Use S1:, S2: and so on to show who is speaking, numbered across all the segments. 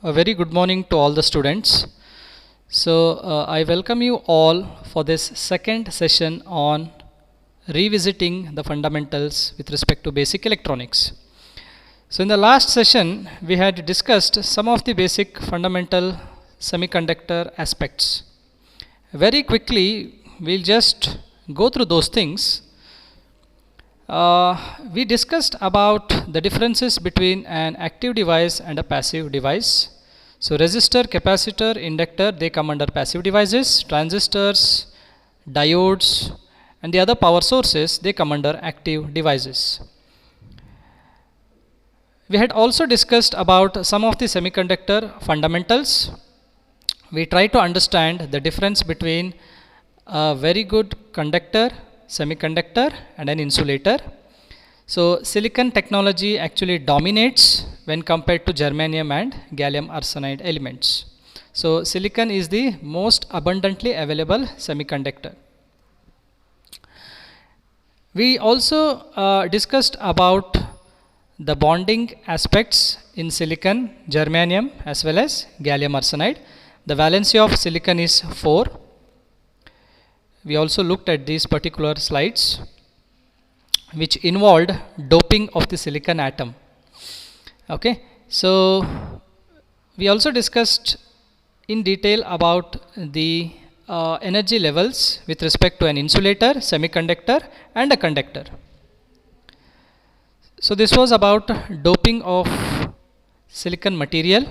S1: A very good morning to all the students. I welcome you all for this second session on revisiting the fundamentals with respect to basic electronics. So in the last session, we had discussed some of the basic fundamental semiconductor aspects. Very quickly, we'll just go through those things. We discussed about the differences between an active device and a passive device. So resistor, capacitor, inductor, they come under passive devices. Transistors, diodes, and the other power sources, they come under active devices. We had also discussed about some of the semiconductor fundamentals. We try to understand the difference between a very good conductor, semiconductor, and an insulator. So silicon technology actually dominates when compared to germanium and gallium arsenide elements. So silicon is the most abundantly available semiconductor. We also discussed about the bonding aspects in silicon, germanium as well as gallium arsenide. The valency of silicon is 4. We also looked at these particular slides which involved doping of the silicon atom. Okay, so we also discussed in detail about the energy levels with respect to an insulator, semiconductor, and a conductor. So this was about doping of silicon material.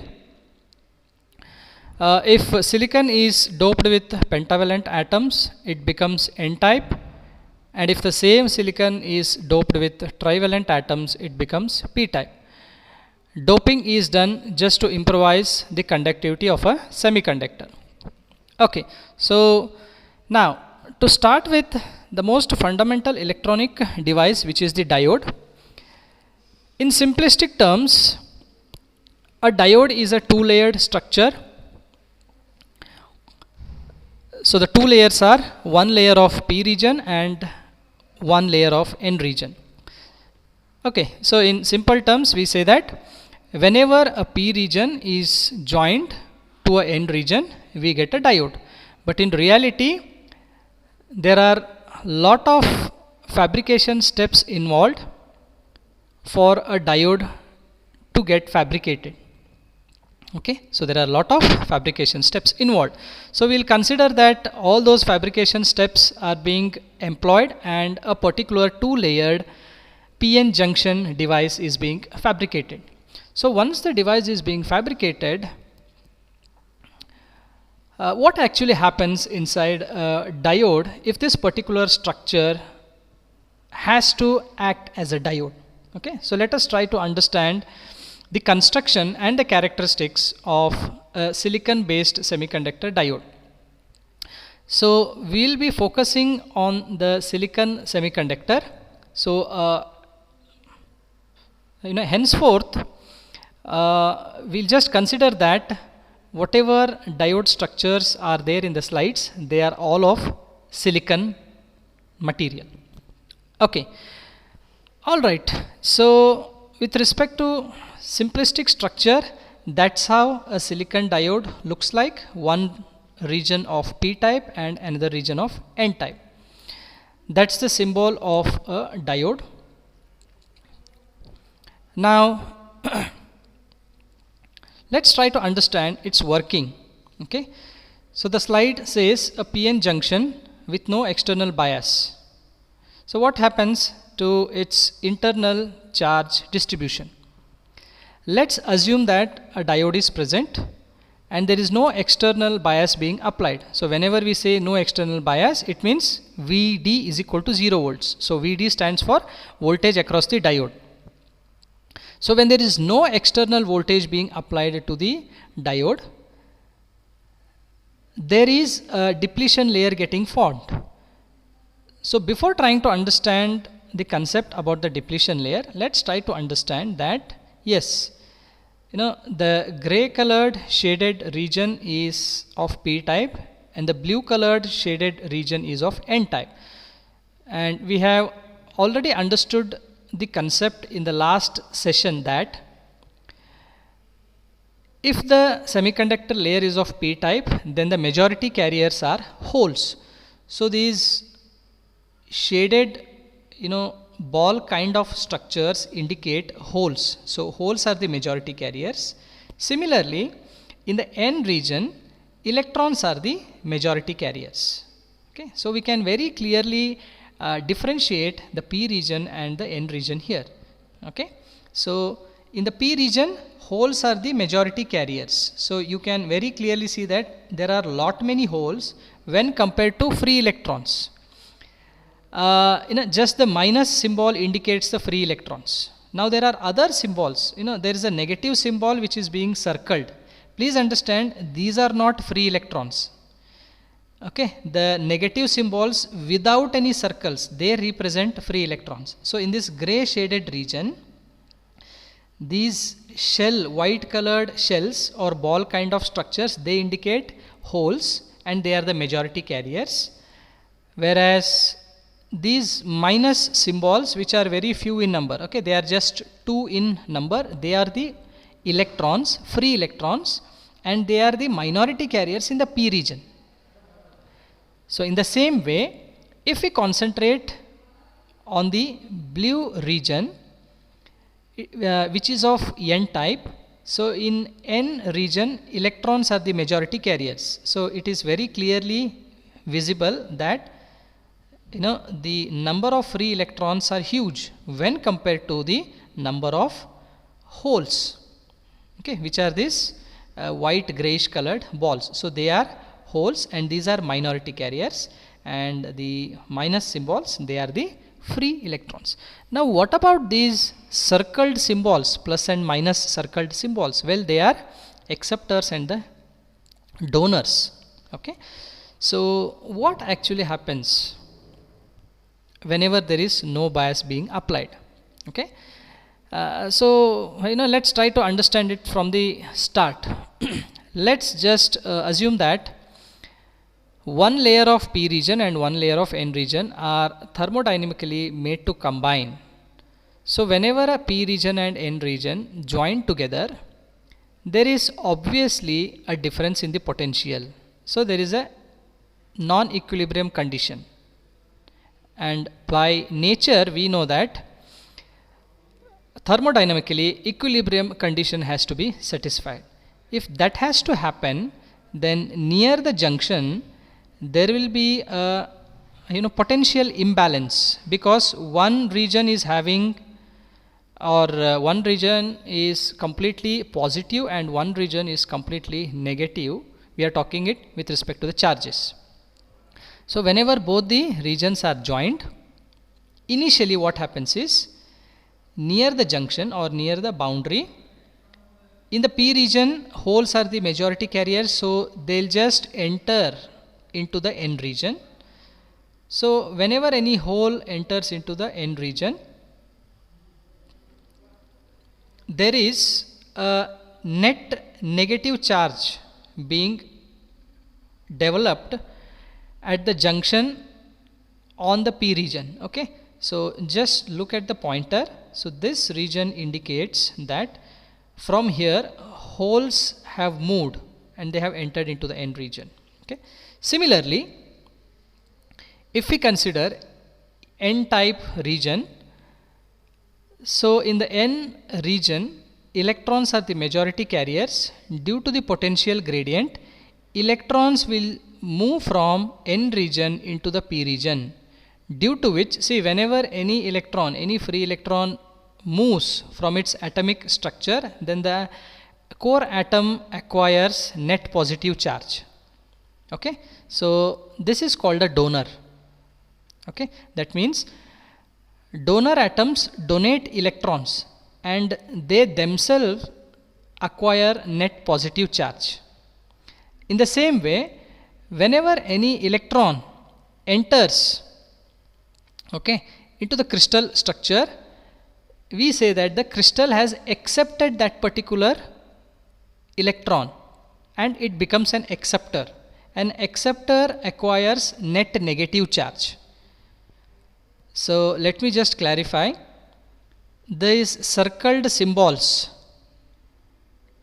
S1: If silicon is doped with pentavalent atoms, it becomes N-type, and if the same silicon is doped with trivalent atoms, it becomes P-type. Doping is done just to improvise the conductivity of a semiconductor. Okay, so now to start with the most fundamental electronic device, which is the diode. In simplistic terms, a diode is a two-layered structure. So the two layers are one layer of P region and one layer of N region. Okay, so in simple terms we say that whenever a P region is joined to a N region, we get a diode. But in reality, there are lot of fabrication steps involved for a diode to get fabricated. Okay, so there are a lot of fabrication steps involved. So we'll consider that all those fabrication steps are being employed and a particular two-layered PN junction device is being fabricated. So once the device is being fabricated, what actually happens inside a diode if this particular structure has to act as a diode? Okay, so let us try to understand the construction and the characteristics of a silicon based semiconductor diode. So we'll be focusing on the silicon semiconductor. So henceforth we'll just consider that whatever diode structures are there in the slides, they are all of silicon material. Okay, all right. So with respect to simplistic structure, that's how a silicon diode looks like. One region of P-type and another region of N-type. That's the symbol of a diode. Now let's try to understand its working. Okay, so the slide says a PN junction with no external bias. So what happens to its internal charge distribution? Let's assume that a diode is present and there is no external bias being applied. So whenever we say no external bias, it means VD is equal to 0 volts. So VD stands for voltage across the diode. So when there is no external voltage being applied to the diode, there is a depletion layer getting formed. So before trying to understand the concept about the depletion layer, let's try to understand that yes, the gray colored shaded region is of P type and the blue colored shaded region is of N type. And we have already understood the concept in the last session that If the semiconductor layer is of p type, then the majority carriers are holes. So these shaded ball kind of structures indicate holes. So holes are the majority carriers. Similarly, in the n region, electrons are the majority carriers. Okay, so we can very clearly differentiate the p region and the n region here. Okay, so in the p region, holes are the majority carriers. So you can very clearly see that there are lot many holes when compared to free electrons. Just the minus symbol indicates the free electrons. Now there are other symbols. There is a negative symbol which is being circled. Please understand, these are not free electrons. Okay, the negative symbols without any circles, they represent free electrons. So in this gray shaded region, these white colored shells or ball kind of structures, they indicate holes and they are the majority carriers. Whereas these minus symbols, which are very few in number, okay, they are just 2 in number, they are the electrons, free electrons, and they are the minority carriers in the p region. So in the same way, if we concentrate on the blue region, which is of n type, so in n region, electrons are the majority carriers. So it is very clearly visible that the number of free electrons are huge when compared to the number of holes, okay, which are these white grayish colored balls. So they are holes and these are minority carriers, and the minus symbols, they are the free electrons. Now what about these circled symbols, plus and minus circled symbols? Well, they are acceptors and the donors. Okay, so what actually happens whenever there is no bias being applied? Okay, so let's try to understand it from the start. Let's just assume that one layer of p region and one layer of n region are thermodynamically made to combine. So whenever a p region and n region join together, there is obviously a difference in the potential. So there is a non-equilibrium condition, and by nature we know that thermodynamically equilibrium condition has to be satisfied. If that has to happen, then near the junction there will be a potential imbalance, because one region is having one region is completely positive and one region is completely negative. We are talking it with respect to the charges. So whenever both the regions are joined, initially what happens is, near the junction or near the boundary, in the p region, holes are the majority carriers, so they'll just enter into the n region. So whenever any hole enters into the n region, there is a net negative charge being developed at the junction on the p region. Okay, so just look at the pointer. So this region indicates that from here holes have moved and they have entered into the n region. Okay, similarly, if we consider n type region, so in the n region, electrons are the majority carriers. Due to the potential gradient, electrons will move from n region into the p region, due to which, see, whenever any electron, any free electron moves from its atomic structure, then the core atom acquires net positive charge. Okay, so this is called a donor. Okay, that means donor atoms donate electrons and they themselves acquire net positive charge. In the same way, whenever any electron enters into the crystal structure, we say that the crystal has accepted that particular electron and it becomes an acceptor. An acceptor acquires net negative charge. So let me just clarify. These circled symbols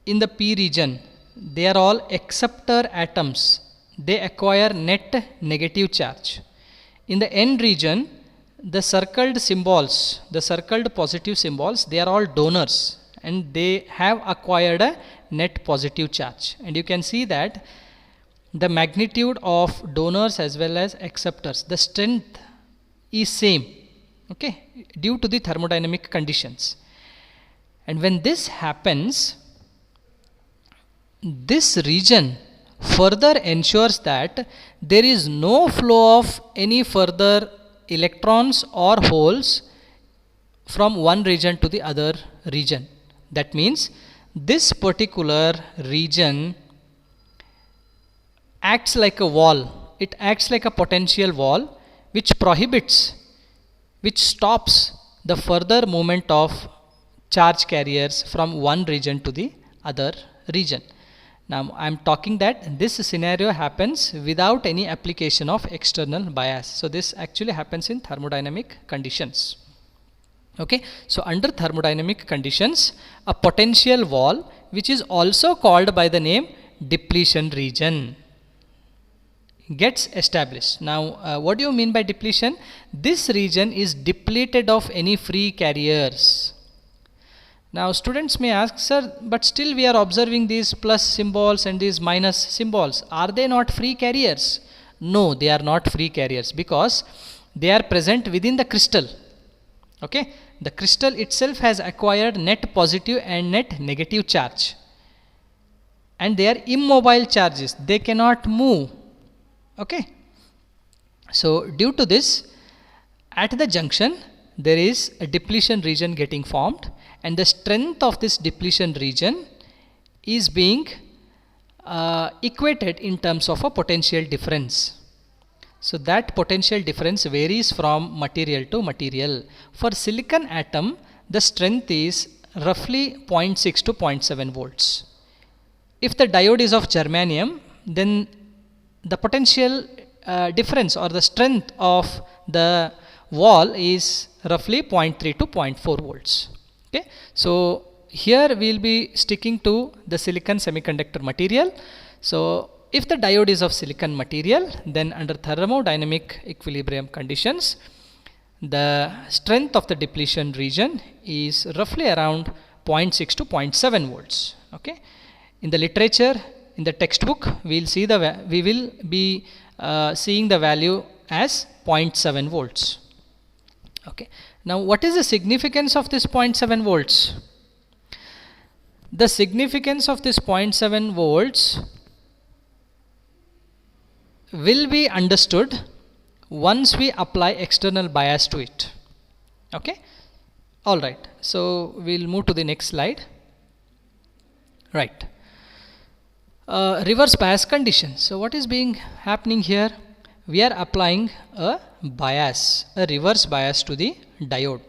S1: in the p region, they are all acceptor atoms. They acquire net negative charge. In the n region, the circled symbols, the circled positive symbols, they are all donors and they have acquired a net positive charge. And you can see that the magnitude of donors as well as acceptors, the strength is same, okay, due to the thermodynamic conditions. And when this happens, this region further ensures that there is no flow of any further electrons or holes from one region to the other region. That means this particular region acts like a wall. It acts like a potential wall which prohibits, which stops the further movement of charge carriers from one region to the other region. Now I am talking that this scenario happens without any application of external bias. So this actually happens in thermodynamic conditions. Okay, so under thermodynamic conditions, a potential wall, which is also called by the name depletion region, gets established. Now what do you mean by depletion? This region is depleted of any free carriers. Now students may ask, sir, but still we are observing these plus symbols and these minus symbols. Are they not free carriers? No, they are not free carriers because they are present within the crystal. Okay, the crystal itself has acquired net positive and net negative charge. And they are immobile charges. They cannot move. Okay. So due to this, at the junction, there is a depletion region getting formed. And the strength of this depletion region is being equated in terms of a potential difference. So that potential difference varies from material to material. For silicon atom, the strength is roughly 0.6 to 0.7 volts. If the diode is of germanium, then the potential difference or the strength of the wall is roughly 0.3 to 0.4 volts. Okay, so here we will be sticking to the silicon semiconductor material. So if the diode is of silicon material, then under thermodynamic equilibrium conditions, the strength of the depletion region is roughly around 0.6 to 0.7 volts. Okay, in the literature, in the textbook, we will be seeing the value as 0.7 volts. Okay. Now what is the significance of this 0.7 volts? The significance of this 0.7 volts will be understood once we apply external bias to it. Okay. Alright. So we'll move to the next slide. Right. Reverse bias condition. So what is happening here? We are applying a bias, a reverse bias to the diode.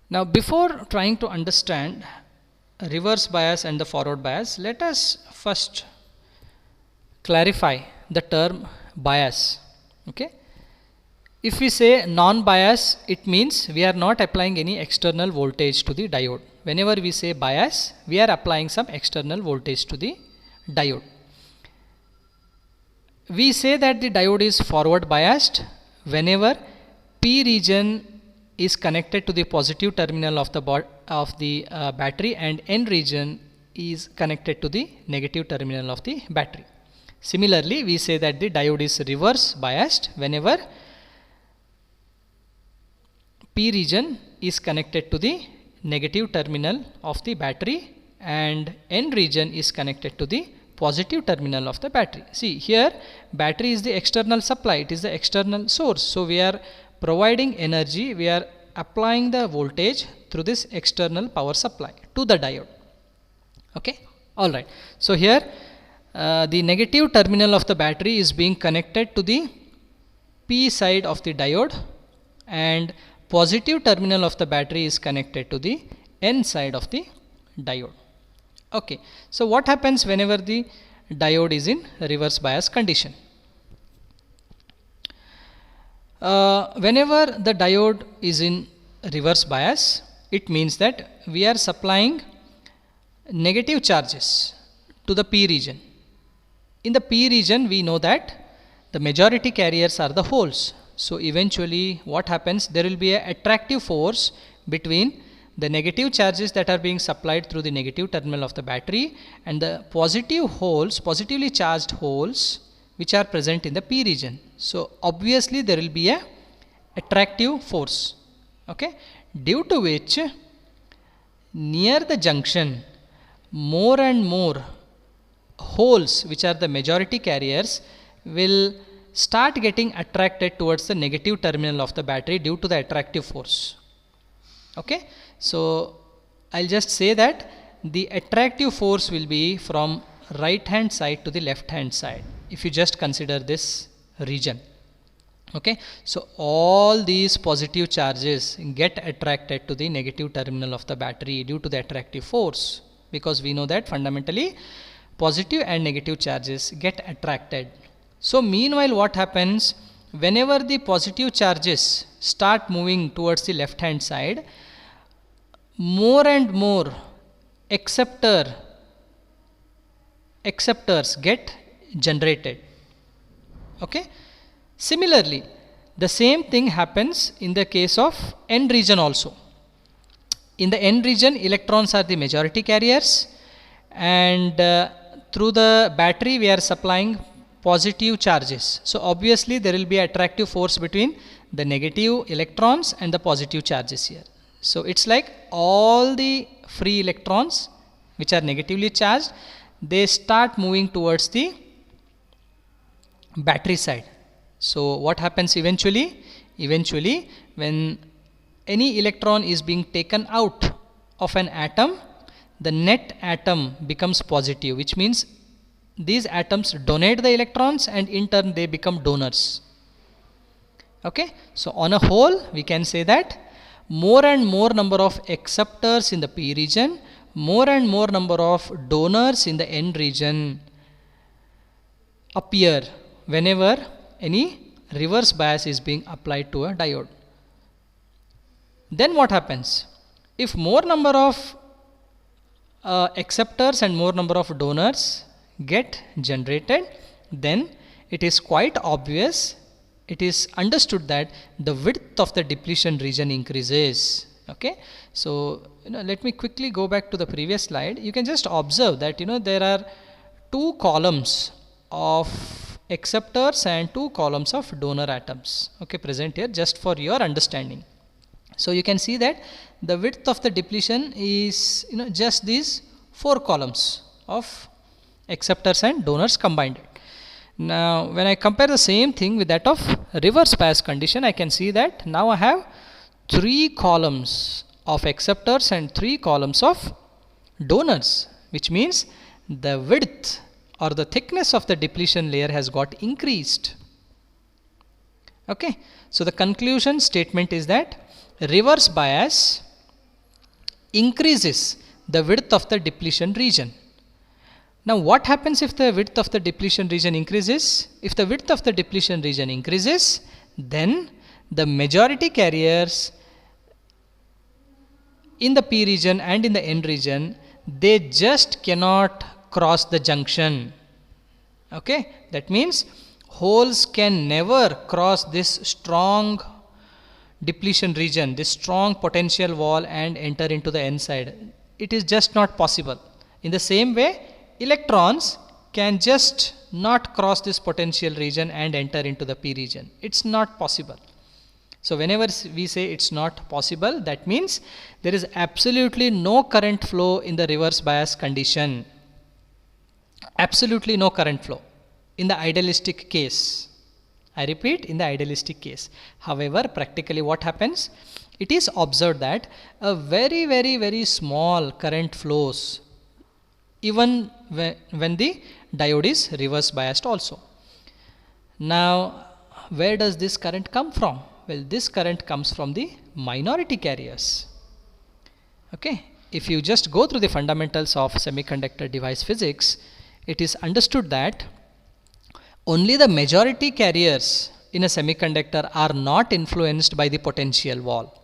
S1: Now before trying to understand reverse bias and the forward bias, let us first clarify the term bias. Okay. If we say non-bias, it means we are not applying any external voltage to the diode. Whenever we say bias, we are applying some external voltage to the diode. We say that the diode is forward biased whenever P region is connected to the positive terminal of the battery and N region is connected to the negative terminal of the battery. Similarly, we say that the diode is reverse biased whenever P region is connected to the negative terminal of the battery and N region is connected to the positive terminal of the battery. See here, battery is the external supply, it is the external source. So we are providing energy, we are applying the voltage through this external power supply to the diode. Okay, alright. So here the negative terminal of the battery is being connected to the P side of the diode and positive terminal of the battery is connected to the N side of the diode. Okay, so what happens whenever the diode is in reverse bias condition? Whenever the diode is in reverse bias, it means that we are supplying negative charges to the p region. In the p region, we know that the majority carriers are the holes. So eventually what happens, there will be an attractive force between the negative charges that are being supplied through the negative terminal of the battery and the positive holes, positively charged holes which are present in the p region. So obviously there will be a attractive force, okay, due to which near the junction more and more holes which are the majority carriers will start getting attracted towards the negative terminal of the battery due to the attractive force. Okay, so I'll just say that the attractive force will be from right hand side to the left hand side if you just consider this region. Okay, so all these positive charges get attracted to the negative terminal of the battery due to the attractive force, because we know that fundamentally positive and negative charges get attracted. So meanwhile what happens, whenever the positive charges start moving towards the left hand side, more and more acceptors get generated. Okay, similarly the same thing happens in the case of n region also. In the n region, electrons are the majority carriers, and through the battery we are supplying positive charges. So obviously there will be attractive force between the negative electrons and the positive charges here. So it's like all the free electrons which are negatively charged, they start moving towards the battery side. So what happens eventually? Eventually when any electron is being taken out of an atom, the net atom becomes positive, which means these atoms donate the electrons and in turn they become donors. Okay, so on a whole we can say that more and more number of acceptors in the p region, more and more number of donors in the n region appear whenever any reverse bias is being applied to a diode. Then what happens? If more number of acceptors and more number of donors get generated, then it is quite obvious, it is understood that the width of the depletion region increases. Okay, so let me quickly go back to the previous slide. You can just observe that there are two columns of acceptors and two columns of donor atoms, okay, present here just for your understanding. So you can see that the width of the depletion is just these four columns of acceptors and donors combined. Now when I compare the same thing with that of reverse bias condition, I can see that now I have three columns of acceptors and three columns of donors, which means the width or the thickness of the depletion layer has got increased. Okay, so the conclusion statement is that reverse bias increases the width of the depletion region. Now what happens if the width of the depletion region increases? If the width of the depletion region increases, then the majority carriers in the p region and in the n region, they just cannot cross the junction. Okay, that means holes can never cross this strong depletion region, this strong potential wall, and enter into the n side. It is just not possible. In the same way, electrons can just not cross this potential region and enter into the p region. It's not possible. So whenever we say it's not possible, that means there is absolutely no current flow in the reverse bias condition. Absolutely no current flow in the idealistic case. I repeat, in the idealistic case. However, practically what happens? It is observed that a very, very, very small current flows even when the diode is reverse biased also. Now, where does this current come from? Well, this current comes from the minority carriers. Okay, if you just go through the fundamentals of semiconductor device physics, it is understood that only the majority carriers in a semiconductor are not influenced by the potential wall.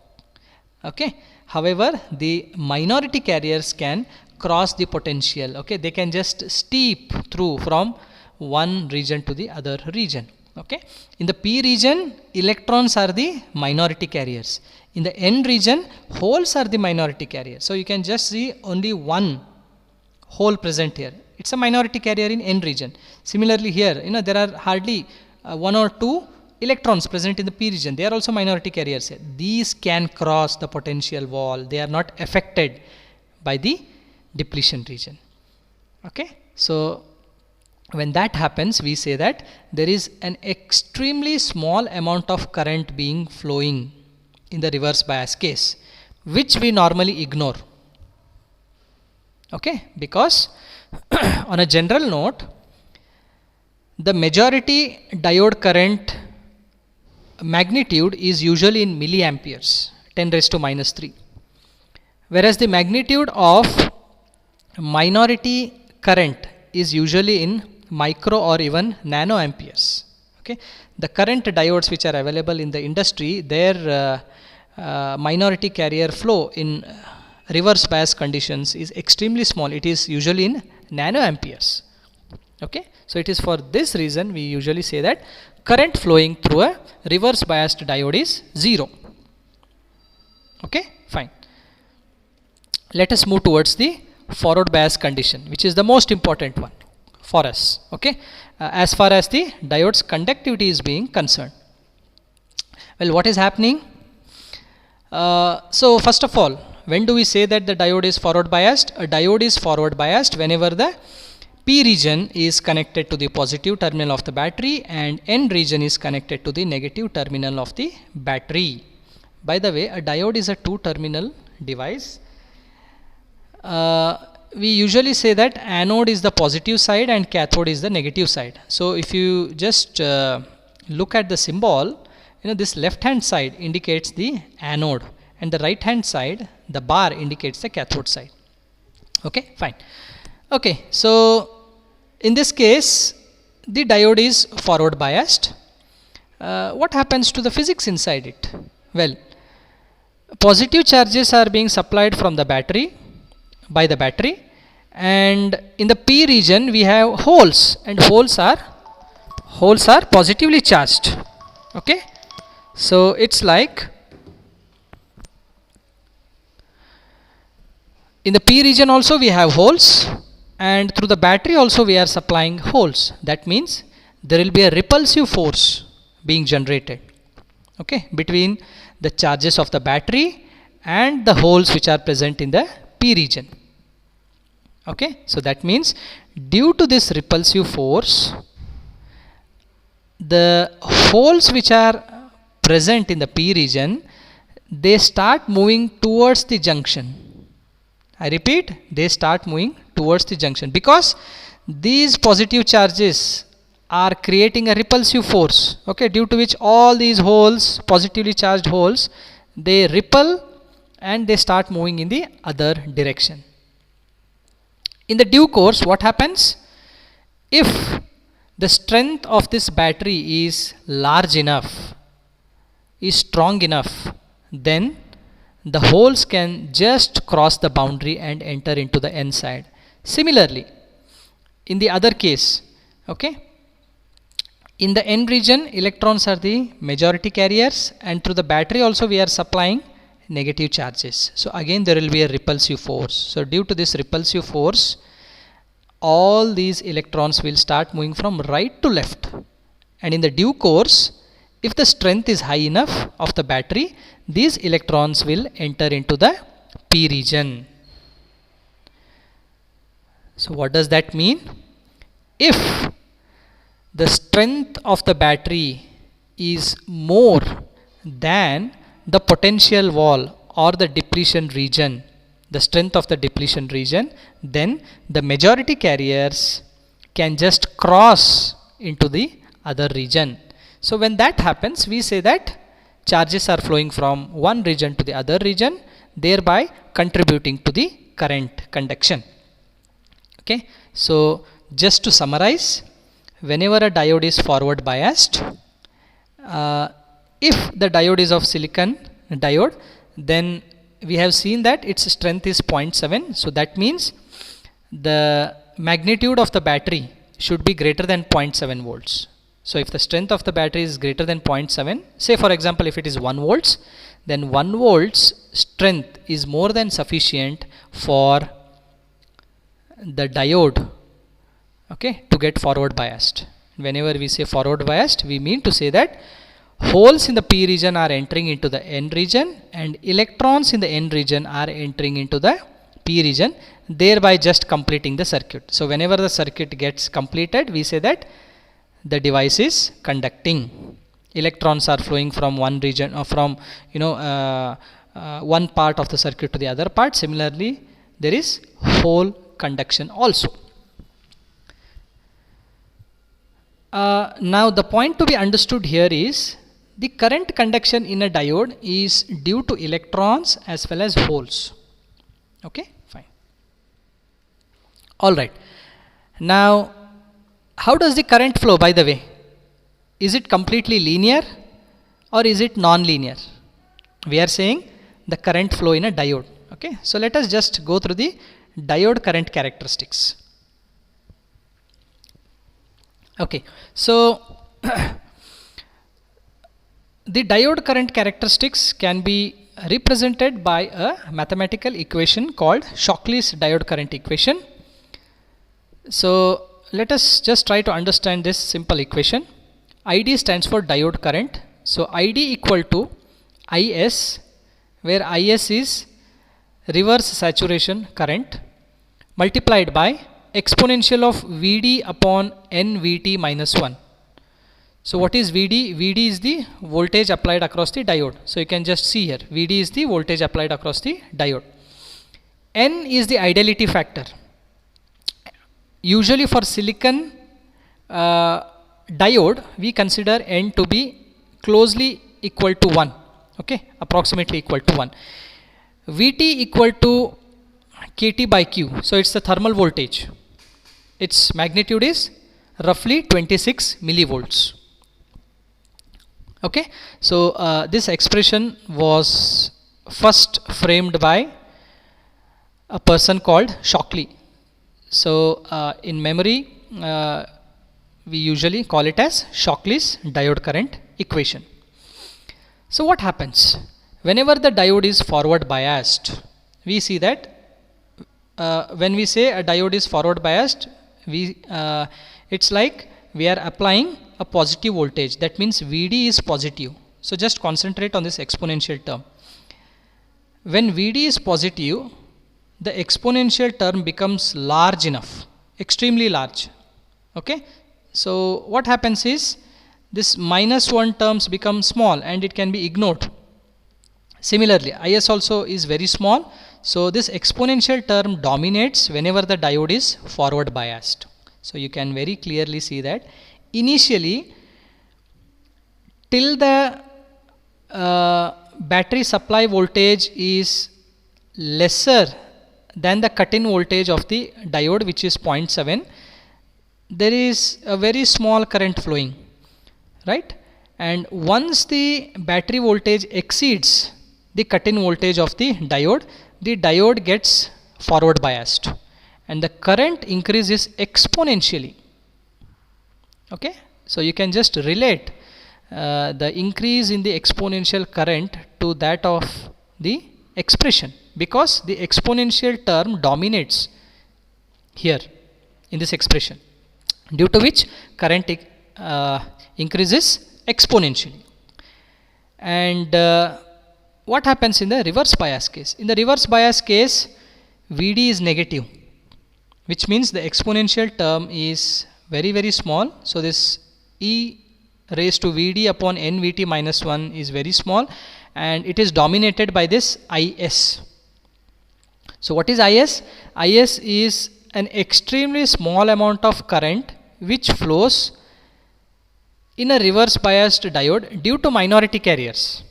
S1: Okay, however, the minority carriers can cross the potential. Okay, they can just steep through from one region to the other region. Okay, in the p region, electrons are the minority carriers. In the n region, holes are the minority carriers. So you can just see only one hole present here. It's a minority carrier in n region. Similarly here, there are hardly one or two electrons present in the p region. They are also minority carriers here. These can cross the potential wall. They are not affected by the depletion region. Okay, so when that happens, we say that there is an extremely small amount of current being flowing in the reverse bias case, which we normally ignore. Okay, because on a general note, the majority diode current magnitude is usually in milliamperes, 10 raised to minus 3, whereas the magnitude of minority current is usually in micro or even nanoamperes. Okay, the current diodes which are available in the industry, their minority carrier flow in reverse bias conditions is extremely small. It is usually in nanoamperes. Okay, so it is for this reason we usually say that current flowing through a reverse biased diode is 0. Okay, fine. Let us move towards the forward bias condition, which is the most important one for us. Okay, as far as the diode's conductivity is being concerned. Well, what is happening? So first of all, when do we say that the diode is forward biased? A diode is forward biased whenever the p region is connected to the positive terminal of the battery and n region is connected to the negative terminal of the battery. By the way, a diode is a two-terminal device. We usually say that anode is the positive side and cathode is the negative side. So if you just look at the symbol, this left hand side indicates the anode and the right hand side, the bar, indicates the cathode side. Okay, fine. Okay, so in this case the diode is forward biased. What happens to the physics inside it? Well, positive charges are being supplied from the battery by the battery, and in the p region we have holes, and holes are positively charged. Okay, so it's like in the p region also we have holes, and through the battery also we are supplying holes. That means there will be a repulsive force being generated, okay, between the charges of the battery and the holes which are present in the p region. Okay, so that means due to this repulsive force, the holes which are present in the p region, they start moving towards the junction. I repeat, they start moving towards the junction because these positive charges are creating a repulsive force, okay, due to which all these holes, positively charged holes, they repel and they start moving in the other direction. In the due course, what happens? If the strength of this battery is large enough, is strong enough, then the holes can just cross the boundary and enter into the n side. Similarly, in the other case, okay, in the n region, electrons are the majority carriers, and through the battery also we are supplying negative charges. So again there will be a repulsive force. So due to this repulsive force, all these electrons will start moving from right to left, and in the due course, if the strength is high enough of the battery, these electrons will enter into the p region. So what does that mean? If the strength of the battery is more than the potential wall or the depletion region, the strength of the depletion region, then the majority carriers can just cross into the other region. So when that happens, we say that charges are flowing from one region to the other region, thereby contributing to the current conduction. Okay, so just to summarize, whenever a diode is forward biased, if the diode is of silicon diode, then we have seen that its strength is 0.7. So that means the magnitude of the battery should be greater than 0.7 volts. So if the strength of the battery is greater than 0.7, say for example if it is 1 volts, then 1 volts strength is more than sufficient for the diode, okay, to get forward biased. Whenever we say forward biased, we mean to say that holes in the p region are entering into the n region and electrons in the n region are entering into the p region, thereby just completing the circuit. So whenever the circuit gets completed, we say that the device is conducting. Electrons are flowing from one region or from one part of the circuit to the other part. Similarly, there is hole conduction also. Now the point to be understood here is the current conduction in a diode is due to electrons as well as holes. Okay, fine. Alright. Now, how does the current flow, by the way? Is it completely linear or is it non-linear? We are saying the current flow in a diode. Okay, so let us just go through the diode current characteristics. Okay, so the diode current characteristics can be represented by a mathematical equation called Shockley's diode current equation. So let us just try to understand this simple equation. ID stands for diode current. So ID equal to IS, where IS is reverse saturation current, multiplied by exponential of Vd upon nVt minus 1. So what is Vd? Vd is the voltage applied across the diode. So you can just see here, Vd is the voltage applied across the diode. N is the ideality factor. Usually for silicon diode, we consider N to be closely equal to 1, okay, approximately equal to 1. Vt equal to Kt by Q, so it's the thermal voltage. Its magnitude is roughly 26 millivolts. Okay, so this expression was first framed by a person called Shockley. So in memory, we usually call it as Shockley's diode current equation. So what happens? Whenever the diode is forward biased, we see that when we say a diode is forward biased, it's like we are applying a positive voltage. That means Vd is positive. So just concentrate on this exponential term. When Vd is positive, the exponential term becomes large enough, extremely large. Okay, so what happens is this minus 1 terms become small and it can be ignored. Similarly, Is also is very small, so this exponential term dominates whenever the diode is forward biased. So you can very clearly see that initially, till the battery supply voltage is lesser than the cut-in voltage of the diode, which is 0.7, there is a very small current flowing, right? And once the battery voltage exceeds the cut-in voltage of the diode gets forward biased and the current increases exponentially. Okay, so you can just relate the increase in the exponential current to that of the expression, because the exponential term dominates here in this expression, due to which current increases exponentially. And what happens in the reverse bias case? In the reverse bias case, Vd is negative, which means the exponential term is very, very small. So this e raised to Vd upon nVt minus 1 is very small, and it is dominated by this Is. So what is Is? Is is an extremely small amount of current which flows in a reverse biased diode due to minority carriers.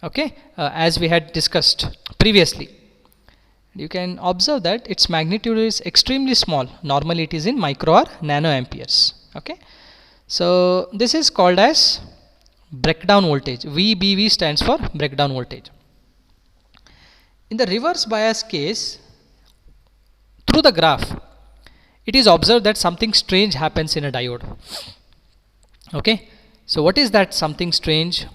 S1: Okay, as we had discussed previously. You can observe that its magnitude is extremely small. Normally it is in micro or nano amperes. Okay, so this is called as breakdown voltage. VBV stands for breakdown voltage. In the reverse bias case, through the graph, it is observed that something strange happens in a diode. Okay, so what is that something strange?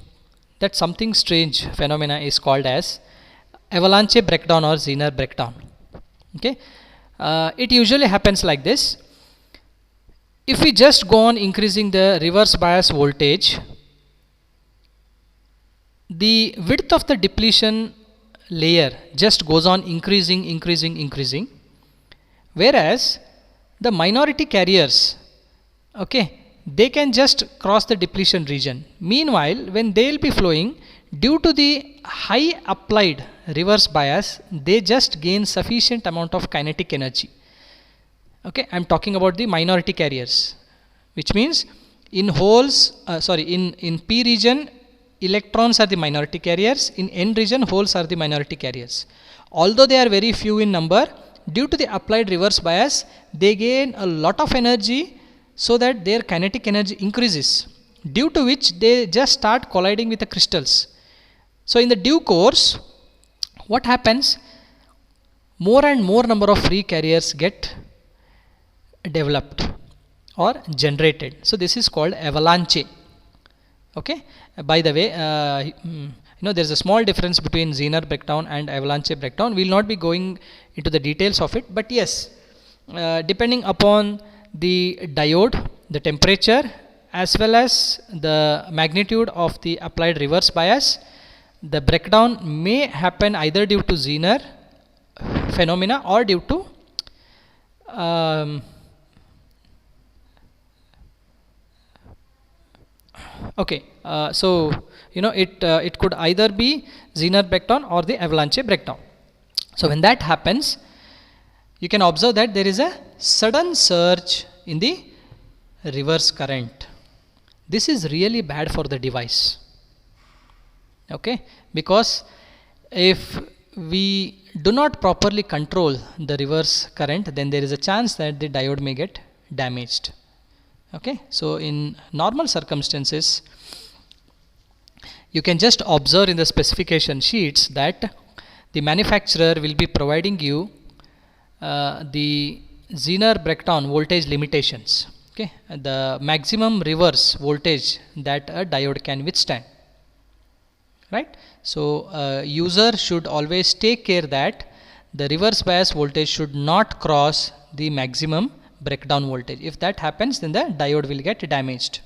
S1: That something strange phenomena is called as avalanche breakdown or Zener breakdown. Okay, it usually happens like this. If we just go on increasing the reverse bias voltage, the width of the depletion layer just goes on increasing, whereas the minority carriers, okay, they can just cross the depletion region. Meanwhile, when they will be flowing, due to the high applied reverse bias, they just gain sufficient amount of kinetic energy. Okay, I am talking about the minority carriers, which means in holes, in P region, electrons are the minority carriers, in N region, holes are the minority carriers. Although they are very few in number, due to the applied reverse bias, they gain a lot of energy so that their kinetic energy increases, due to which they just start colliding with the crystals. So in the due course, what happens? More and more number of free carriers get developed or generated. So this is called avalanche. Okay, by the way, there is a small difference between Zener breakdown and avalanche breakdown. We will not be going into the details of it, but yes, depending upon the diode, the temperature, as well as the magnitude of the applied reverse bias, the breakdown may happen either due to Zener phenomena or due to it could either be Zener breakdown or the avalanche breakdown. So when that happens, you can observe that there is a sudden surge in the reverse current. This is really bad for the device. Okay, because if we do not properly control the reverse current, then there is a chance that the diode may get damaged. Okay, so in normal circumstances, you can just observe in the specification sheets that the manufacturer will be providing you the Zener breakdown voltage limitations. Okay, the maximum reverse voltage that a diode can withstand. Right, so user should always take care that the reverse bias voltage should not cross the maximum breakdown voltage. If that happens, then the diode will get damaged.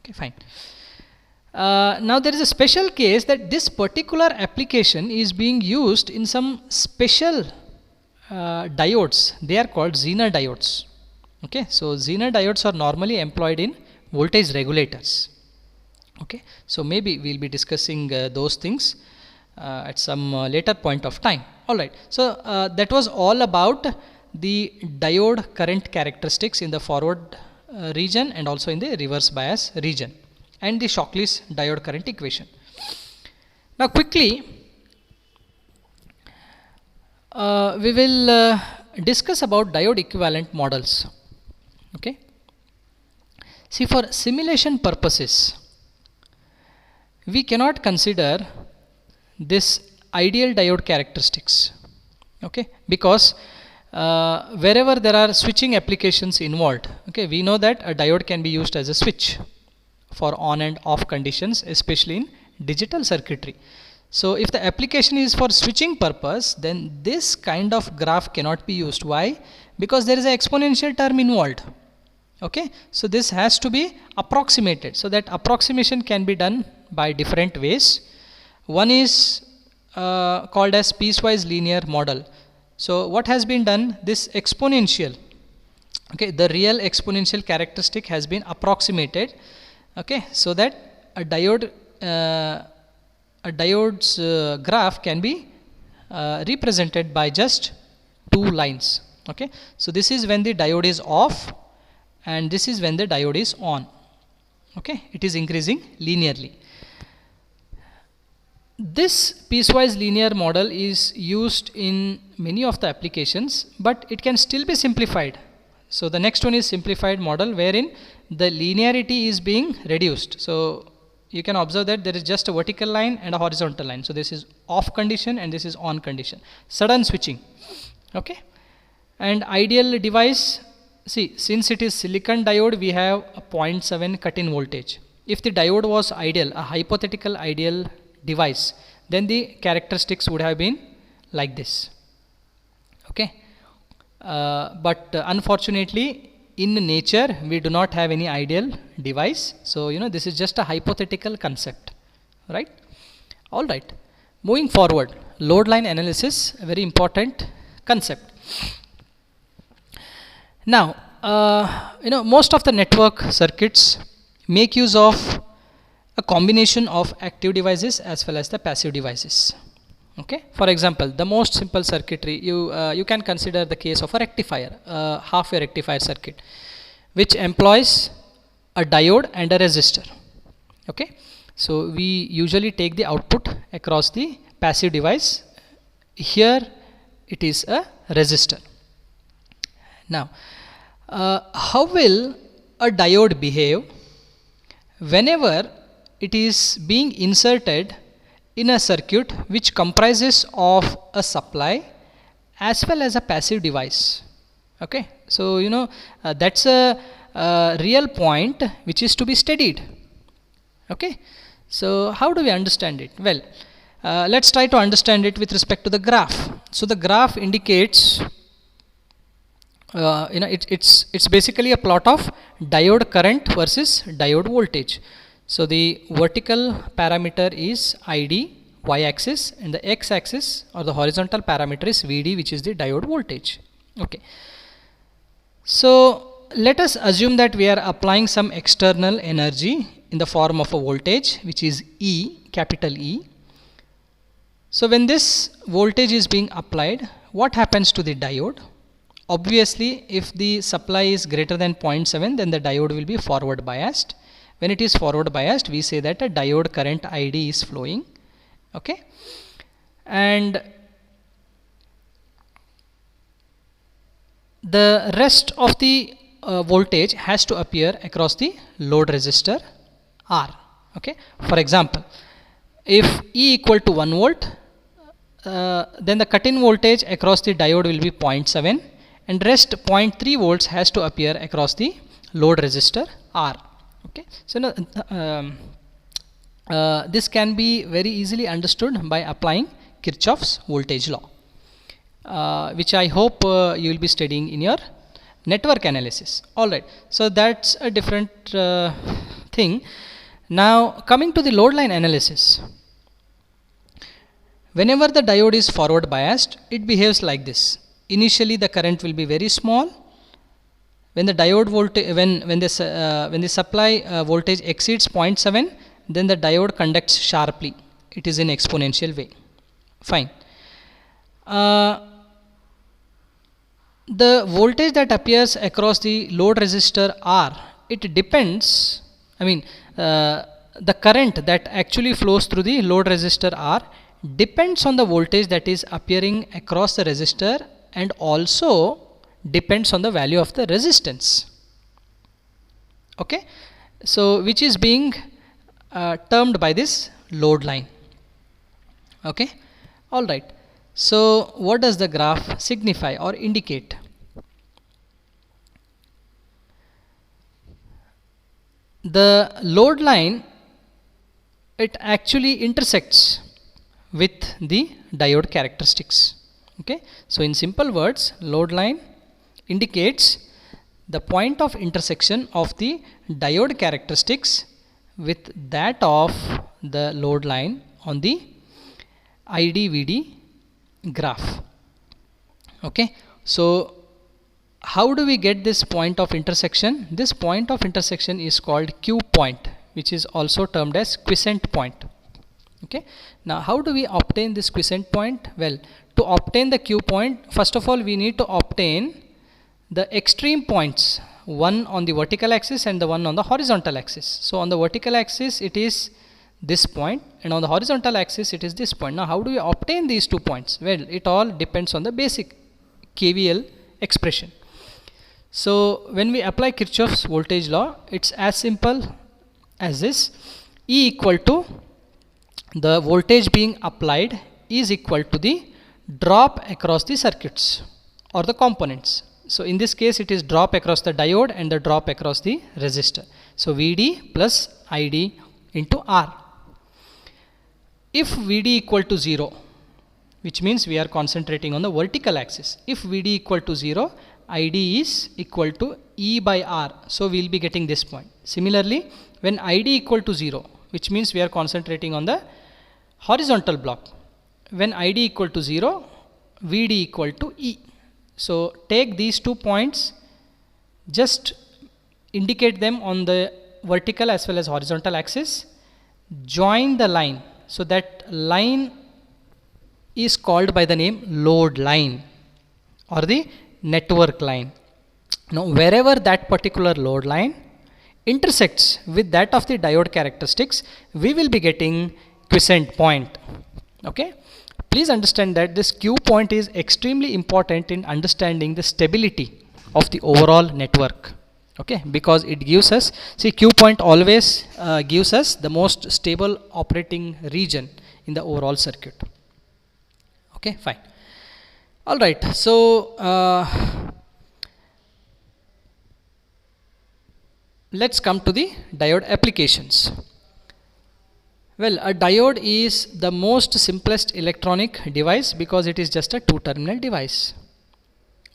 S1: Okay, fine. Now there is a special case that this particular application is being used in some special diodes. They are called Zener diodes. Okay, so Zener diodes are normally employed in voltage regulators. Okay, so maybe we will be discussing those things at some later point of time. Alright, so that was all about the diode current characteristics in the forward region and also in the reverse bias region, and the Shockley's diode current equation. Now quickly we will discuss about diode equivalent models. Okay, see, for simulation purposes, we cannot consider this ideal diode characteristics. Okay, because wherever there are switching applications involved, okay, we know that a diode can be used as a switch for on and off conditions, especially in digital circuitry. So if the application is for switching purpose, then this kind of graph cannot be used. Why? Because there is an exponential term involved. Okay, so this has to be approximated. So that approximation can be done by different ways. One is called as piecewise linear model. So what has been done? This exponential, okay, the real exponential characteristic has been approximated. Okay, so that a diode's graph can be represented by just two lines. Okay, so this is when the diode is off, and this is when the diode is on. Okay, it is increasing linearly. This piecewise linear model is used in many of the applications, but it can still be simplified. So the next one is simplified model, wherein the linearity is being reduced. So you can observe that there is just a vertical line and a horizontal line. So this is off condition and this is on condition. Sudden switching. Okay. And ideal device, see, since it is silicon diode, we have a 0.7 cut-in voltage. If the diode was ideal, a hypothetical ideal device, then the characteristics would have been like this. Okay, but unfortunately in nature we do not have any ideal device, so this is just a hypothetical concept, right? All right, moving forward, load line analysis, a very important concept. Now most of the network circuits make use of a combination of active devices as well as the passive devices. Okay, for example, the most simple circuitry, you can consider the case of a rectifier, half-wave rectifier circuit, which employs a diode and a resistor. Okay, so we usually take the output across the passive device. Here it is a resistor. Now how will a diode behave whenever it is being inserted in a circuit which comprises of a supply as well as a passive device? Okay, so that's a real point which is to be studied. Okay, so how do we understand it? Well, let's try to understand it with respect to the graph. So the graph indicates it's basically a plot of diode current versus diode voltage. So the vertical parameter is ID, y-axis, and the x-axis or the horizontal parameter is VD, which is the diode voltage. Okay, so let us assume that we are applying some external energy in the form of a voltage, which is E, capital E. So when this voltage is being applied, what happens to the diode? Obviously, if the supply is greater than 0.7, then the diode will be forward biased. When it is forward biased, we say that a diode current ID is flowing. Okay, and the rest of the voltage has to appear across the load resistor R. Okay, for example, if E equal to 1 volt, then the cut-in voltage across the diode will be 0.7, and rest 0.3 volts has to appear across the load resistor R. Okay, so this can be very easily understood by applying Kirchhoff's voltage law, which I hope you will be studying in your network analysis. Alright, so that's a different thing. Now coming to the load line analysis, whenever the diode is forward biased, it behaves like this. Initially the current will be very small. When the diode voltage, when the supply voltage exceeds 0.7, then the diode conducts sharply. It is in exponential way. Fine. The voltage that appears across the load resistor R, it depends. I mean, the current that actually flows through the load resistor R depends on the voltage that is appearing across the resistor, and also depends on the value of the resistance. Okay, so which is being termed by this load line. Okay, all right, so what does the graph signify or indicate? The load line, it actually intersects with the diode characteristics. Okay, so in simple words, load line indicates the point of intersection of the diode characteristics with that of the load line on the ID/VD graph. Okay, so how do we get this point of intersection? This point of intersection is called Q point, which is also termed as quiescent point. Okay, now how do we obtain this quiescent point? Well, to obtain the Q point, first of all we need to obtain the extreme points, one on the vertical axis and the one on the horizontal axis. So on the vertical axis it is this point, and on the horizontal axis it is this point. Now how do we obtain these 2 points? Well, it all depends on the basic KVL expression. So when we apply Kirchhoff's voltage law, it's as simple as this: E equal to the voltage being applied is equal to the drop across the circuits or the components. So in this case it is drop across the diode and the drop across the resistor. So VD plus ID into R. If VD equal to 0, which means we are concentrating on the vertical axis. If VD equal to 0, ID is equal to E by R. So we will be getting this point. Similarly, when ID equal to 0, which means we are concentrating on the horizontal block. When ID equal to 0, VD equal to E. So take these 2 points, just indicate them on the vertical as well as horizontal axis, join the line. So that line is called by the name load line or the network line. Now wherever that particular load line intersects with that of the diode characteristics, we will be getting quiescent point. Okay, please understand that this Q point is extremely important in understanding the stability of the overall network. Okay, because it gives us, see, Q point always gives us the most stable operating region in the overall circuit. Okay, fine. All right, so let's come to the diode applications. Well, a diode is the most simplest electronic device because it is just a two-terminal device.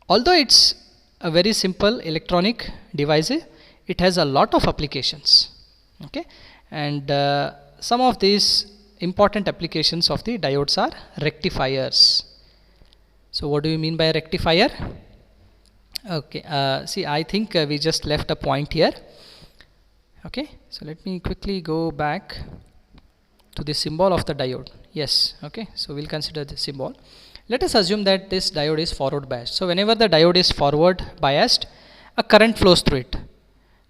S1: Although it's a very simple electronic device, it has a lot of applications. Okay, and some of these important applications of the diodes are rectifiers. So what do you mean by a rectifier? Okay, see, I think we just left a point here. Okay, so let me quickly go back to the symbol of the diode. Yes, okay, so we'll consider the symbol. Let us assume that this diode is forward biased. So whenever the diode is forward biased, a current flows through it.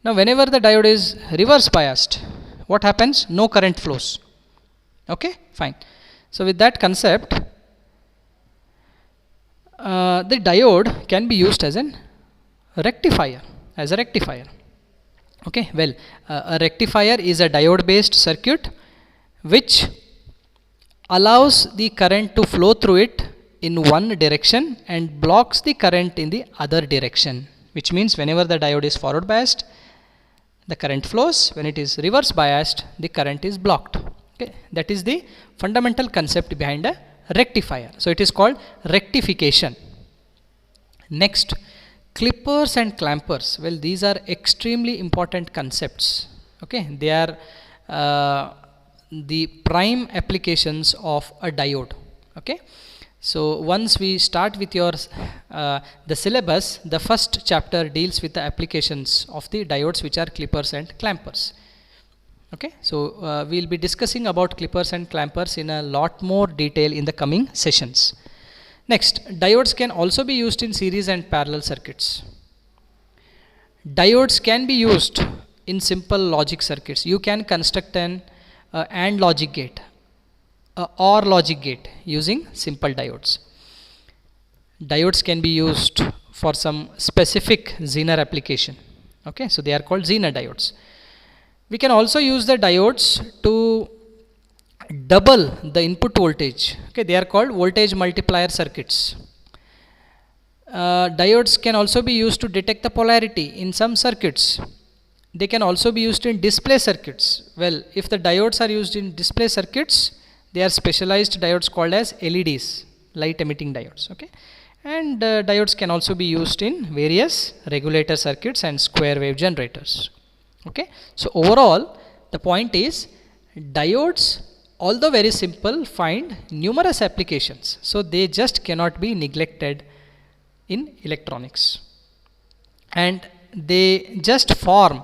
S1: Now whenever the diode is reverse biased, what happens? No current flows. Okay, fine. So with that concept, the diode can be used as a rectifier. Okay, well, a rectifier is a diode based circuit which allows the current to flow through it in one direction and blocks the current in the other direction, which means whenever the diode is forward biased, the current flows. When it is reverse biased, the current is blocked. Okay, that is the fundamental concept behind a rectifier. So it is called rectification. Next, clippers and clampers. Well, these are extremely important concepts. Okay, they are the prime applications of a diode. Okay, so once we start with your the syllabus, the first chapter deals with the applications of the diodes, which are clippers and clampers. Okay, so we'll be discussing about clippers and clampers in a lot more detail in the coming sessions. Next, diodes can also be used in series and parallel circuits. Diodes can be used in simple logic circuits. You can construct an AND logic gate, OR logic gate using simple diodes. Diodes can be used for some specific Zener application. Okay, so they are called Zener diodes. We can also use the diodes to double the input voltage. Okay, they are called voltage multiplier circuits. Diodes can also be used to detect the polarity in some circuits. They can also be used in display circuits. Well, if the diodes are used in display circuits, they are specialized diodes called as LEDs, light emitting diodes. Okay, and diodes can also be used in various regulator circuits and square wave generators. Okay, so overall the point is, diodes, although very simple, find numerous applications, so they just cannot be neglected in electronics, and they just form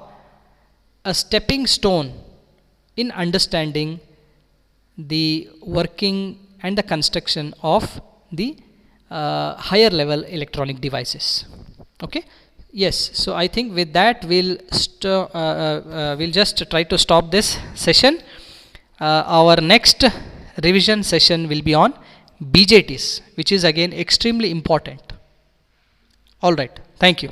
S1: a stepping stone in understanding the working and the construction of the higher level electronic devices. Okay, yes, so I think with that we'll just try to stop this session. Our next revision session will be on BJTs, which is again extremely important. All right, thank you.